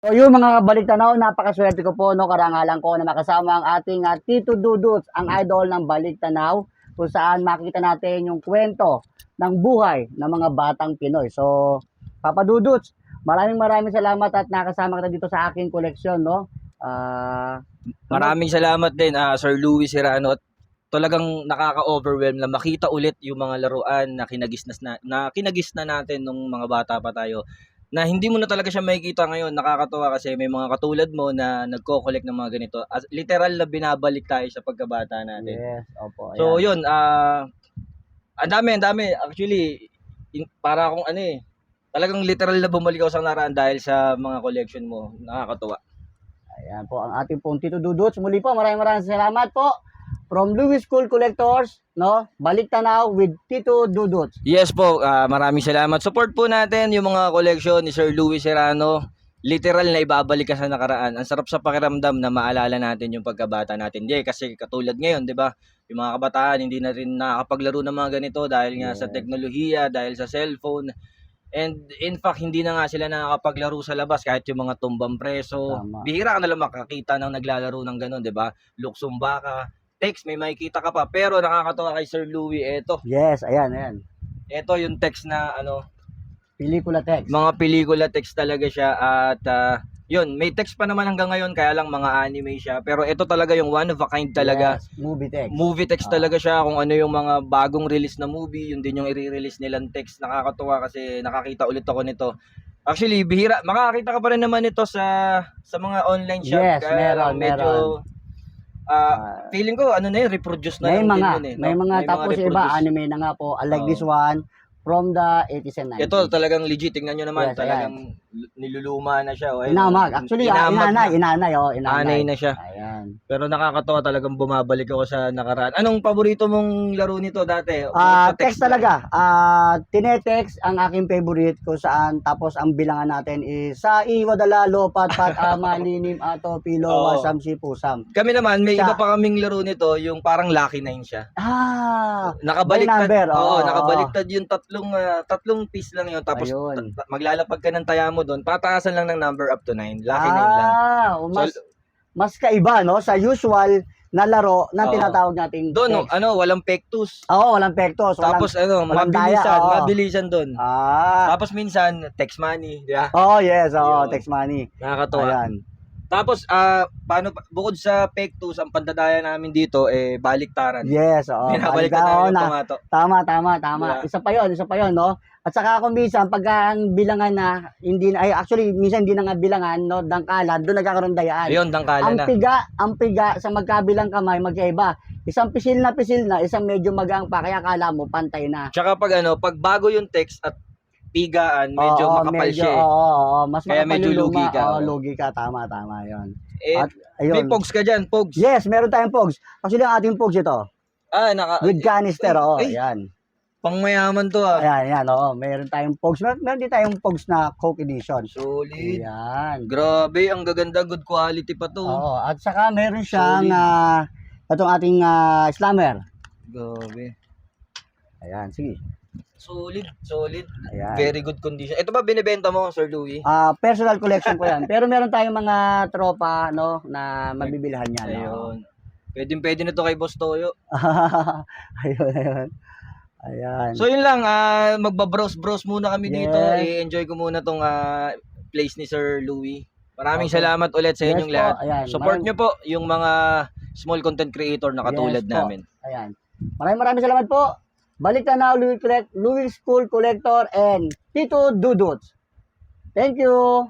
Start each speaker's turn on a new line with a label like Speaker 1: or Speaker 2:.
Speaker 1: So yung mga baliktanaw, napakaswerte ko po, no, karangalan ko na makasama ang ating Tito Duduts, ang idol ng baliktanaw, kung saan makita natin yung kwento ng buhay ng mga batang Pinoy. So, Papa Duduts, maraming salamat at nakasama kita dito sa aking koleksyon, no.
Speaker 2: Maraming salamat din, Sir Louie Serrano. At talagang nakaka-overwhelm na makita ulit yung mga laruan na kinagis na natin nung mga bata pa tayo, na hindi mo na talaga siya makikita ngayon. Nakakatuwa kasi may mga katulad mo na nagko-collect ng mga ganito. As literal na binabalik tayo sa pagkabata natin.
Speaker 1: Yes, opo.
Speaker 2: So,
Speaker 1: Ayan.
Speaker 2: yun, ang dami. Actually, para akong talagang literal na bumalik ako sa nakaraan dahil sa mga collection mo. Nakakatuwa.
Speaker 1: Ayan po ang ating pong Tito Duduts. Muli po, maraming salamat po. From Louis School Collectors, no? Baliktanaw with Tito Duduts.
Speaker 2: Yes po, maraming salamat. Support po natin yung mga collection ni Sir Louie Serrano. Literal na ibabalik ka sa nakaraan. Ang sarap sa pakiramdam na maalala natin yung pagkabata natin. Kasi katulad ngayon, 'di ba? Yung mga kabataan hindi na rin nakakapaglaro ng mga ganito dahil nga sa teknolohiya, dahil sa cellphone. And in fact, hindi na nga sila nakakapaglaro sa labas kahit yung mga tumbang preso.
Speaker 1: Tama.
Speaker 2: Bihira ka na lang makakita ng naglalaro ng ganun, 'di ba? Luksong baka, text, may makikita ka pa. Pero nakakatawa kay Sir Louie, eto.
Speaker 1: Yes, ayan.
Speaker 2: Ito yung text na
Speaker 1: Pelikula text.
Speaker 2: mga pelikula text talaga siya. At yun, may text pa naman hanggang ngayon, kaya lang mga anime siya. Pero ito talaga yung one of a kind talaga.
Speaker 1: Yes, movie text.
Speaker 2: Movie text talaga siya. Kung ano yung mga bagong release na movie, yun din yung i-release nilang text. Nakakatuwa kasi nakakita ulit ako nito. Actually, bihira, makakita ka pa rin naman ito sa mga online shop.
Speaker 1: Yes,
Speaker 2: Kaya
Speaker 1: meron.
Speaker 2: Feeling ko reproduce na
Speaker 1: May
Speaker 2: lang
Speaker 1: mga,
Speaker 2: din yun,
Speaker 1: may mga tapos
Speaker 2: reproduce.
Speaker 1: iba anime na nga po. Unlike this one from the 80s and 90s.
Speaker 2: Ito talagang legit, tingnan nyo naman,
Speaker 1: Yes,
Speaker 2: talagang niluluma na siya.
Speaker 1: Inamag. Actually, inanay.
Speaker 2: Anay na siya.
Speaker 1: Ayan.
Speaker 2: Pero nakakatawa, talagang bumabalik ako sa nakaraan. Anong paborito mong laro nito dati?
Speaker 1: Text talaga. Tinetext ang aking favorite kung saan tapos ang bilangan natin is sa iwadala lopat pat malinim ato pilo wasam si pusam.
Speaker 2: Kami naman, may iba pa kaming laro nito, yung parang Lucky 9 siya. Nakabaliktad.
Speaker 1: Number.
Speaker 2: Nakabaliktad yung tatlong piece lang yun. Tapos maglalapag ka ng taya mo doon, tataasan lang ng number up to 9. Lucky 9 lang.
Speaker 1: Mas kaiba, no? Sa usual na laro na tinatawag nating
Speaker 2: doon, walang pektus.
Speaker 1: Walang pektus.
Speaker 2: Tapos mabilisan doon. Tapos minsan, text money. Di ba?
Speaker 1: Yes, text money.
Speaker 2: Nakakatuwa.
Speaker 1: Ayan.
Speaker 2: Tapos, bukod sa pektus, ang pandadaya namin dito, baliktaran.
Speaker 1: Yes,
Speaker 2: Binabaliktaran yung pamato.
Speaker 1: Tama.
Speaker 2: Diba?
Speaker 1: Isa pa yun, no? At saka kung minsan, pagka ang bilangan na, actually, minsan hindi na nga bilangan, no? Dangkalan, doon nagkakaroon dayaan.
Speaker 2: Ayun, dangkalan na.
Speaker 1: Ang piga sa magkabilang kamay, magkaiba. Isang pisil na, isang medyo magang pa, kaya akala mo, pantay na.
Speaker 2: Tsaka pag bago yung text at pigaan, medyo makapal siya.
Speaker 1: Mas
Speaker 2: kaya medyo lugi ka.
Speaker 1: Lugi ka, tama, yun.
Speaker 2: At may pogs ka dyan, pogs.
Speaker 1: Yes, meron tayong pogs. Actually, ang ating pogs ito. With canister, ayan.
Speaker 2: Pangmayaman to
Speaker 1: Ayan, meron tayong pogs. Meron din tayong pogs na Coke Edition.
Speaker 2: Solid.
Speaker 1: Ayan.
Speaker 2: Grabe, ang gaganda, good quality pa to.
Speaker 1: At saka meron siyang itong ating slammer.
Speaker 2: Grabe.
Speaker 1: Ayan, sige.
Speaker 2: Solid.
Speaker 1: Ayan.
Speaker 2: Very good condition. Ito ba binibenta mo, Sir Louie?
Speaker 1: Personal collection ko yan. Pero meron tayong mga tropa, no, na mabibilhan niya.
Speaker 2: Ayun. Pwede na to kay Boss Toyo.
Speaker 1: Ayan.
Speaker 2: So yun lang, magbabrowse muna kami dito. I-enjoy ko muna tong place ni Sir Louie. Maraming salamat ulit sa inyong lahat.
Speaker 1: Ayan.
Speaker 2: Support nyo po yung mga small content creator na katulad namin.
Speaker 1: Ayan. Maraming salamat po. Baliktanaw, Louis School Collector and Tito Duduts. Thank you.